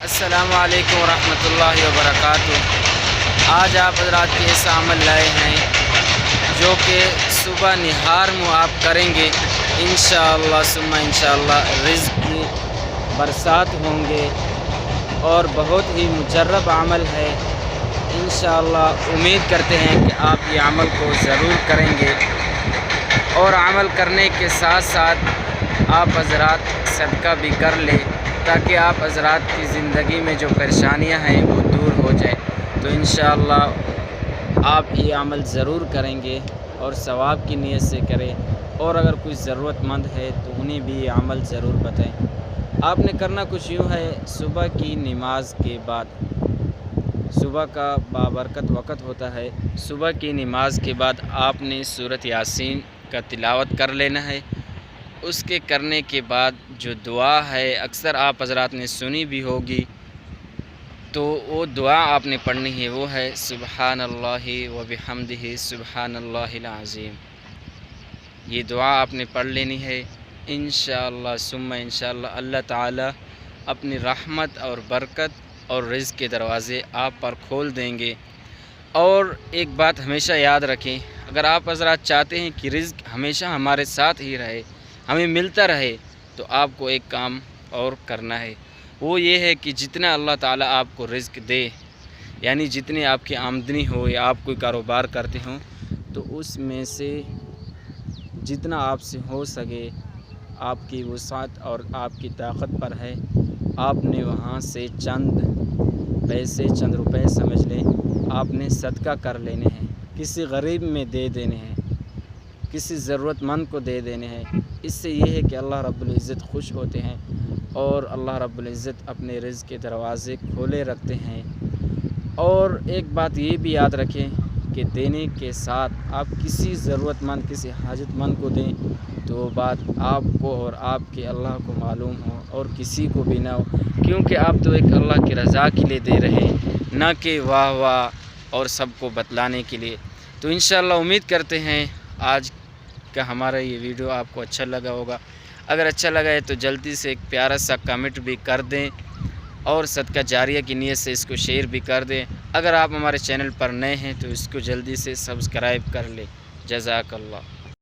السلام علیکم ورحمۃ اللہ وبرکاتہ۔ آج آپ حضرات کے ایسا عمل لائے ہیں جو کہ صبح نہار میں آپ کریں گے، انشاءاللہ ثم انشاءاللہ رزق کی برسات ہوں گے، اور بہت ہی مجرب عمل ہے۔ انشاءاللہ امید کرتے ہیں کہ آپ یہ عمل کو ضرور کریں گے، اور عمل کرنے کے ساتھ ساتھ آپ حضرات صدقہ بھی کر لیں تاکہ آپ حضرات کی زندگی میں جو پریشانیاں ہیں وہ دور ہو جائے۔ تو انشاءاللہ آپ یہ عمل ضرور کریں گے اور ثواب کی نیت سے کریں، اور اگر کوئی ضرورت مند ہے تو انہیں بھی یہ عمل ضرور بتائیں۔ آپ نے کرنا کچھ یوں ہے، صبح کی نماز کے بعد، صبح کا بابرکت وقت ہوتا ہے، صبح کی نماز کے بعد آپ نے سورۃ یاسین کا تلاوت کر لینا ہے۔ اس کے کرنے کے بعد جو دعا ہے اکثر آپ حضرات نے سنی بھی ہوگی، تو وہ دعا آپ نے پڑھنی ہے، وہ ہے سبحان اللہ و بحمدہ سبحان اللہ العظیم۔ یہ دعا آپ نے پڑھ لینی ہے۔ انشاءاللہ ثم انشاءاللہ اللہ تعالی اپنی رحمت اور برکت اور رزق کے دروازے آپ پر کھول دیں گے۔ اور ایک بات ہمیشہ یاد رکھیں، اگر آپ حضرات چاہتے ہیں کہ رزق ہمیشہ ہمارے ساتھ ہی رہے، ہمیں ملتا رہے، تو آپ کو ایک کام اور کرنا ہے، وہ یہ ہے کہ جتنا اللہ تعالیٰ آپ کو رزق دے، یعنی جتنی آپ کی آمدنی ہو یا آپ کوئی کاروبار کرتے ہوں، تو اس میں سے جتنا آپ سے ہو سکے، آپ کی وسعت اور آپ کی طاقت پر ہے، آپ نے وہاں سے چند پیسے، چند روپے سمجھ لیں، آپ نے صدقہ کر لینے ہیں، کسی غریب میں دے دینے ہیں، کسی ضرورت مند کو دے دینے ہیں۔ اس سے یہ ہے کہ اللہ رب العزت خوش ہوتے ہیں، اور اللہ رب العزت اپنے رزق کے دروازے کھولے رکھتے ہیں۔ اور ایک بات یہ بھی یاد رکھیں کہ دینے کے ساتھ آپ کسی ضرورت مند، کسی حاجت مند کو دیں تو وہ بات آپ کو اور آپ کے اللہ کو معلوم ہو، اور کسی کو بھی نہ ہو، کیونکہ آپ تو ایک اللہ کی رضا کے لیے دے رہے ہیں، نہ کہ واہ واہ اور سب کو بتلانے کے لیے۔ تو انشاءاللہ امید کرتے ہیں آج کا ہمارا یہ ویڈیو آپ کو اچھا لگا ہوگا۔ اگر اچھا لگا ہے تو جلدی سے ایک پیارا سا کمنٹ بھی کر دیں، اور صدقہ جاریہ کی نیت سے اس کو شیئر بھی کر دیں۔ اگر آپ ہمارے چینل پر نئے ہیں تو اس کو جلدی سے سبسکرائب کر لیں۔ جزاک اللہ۔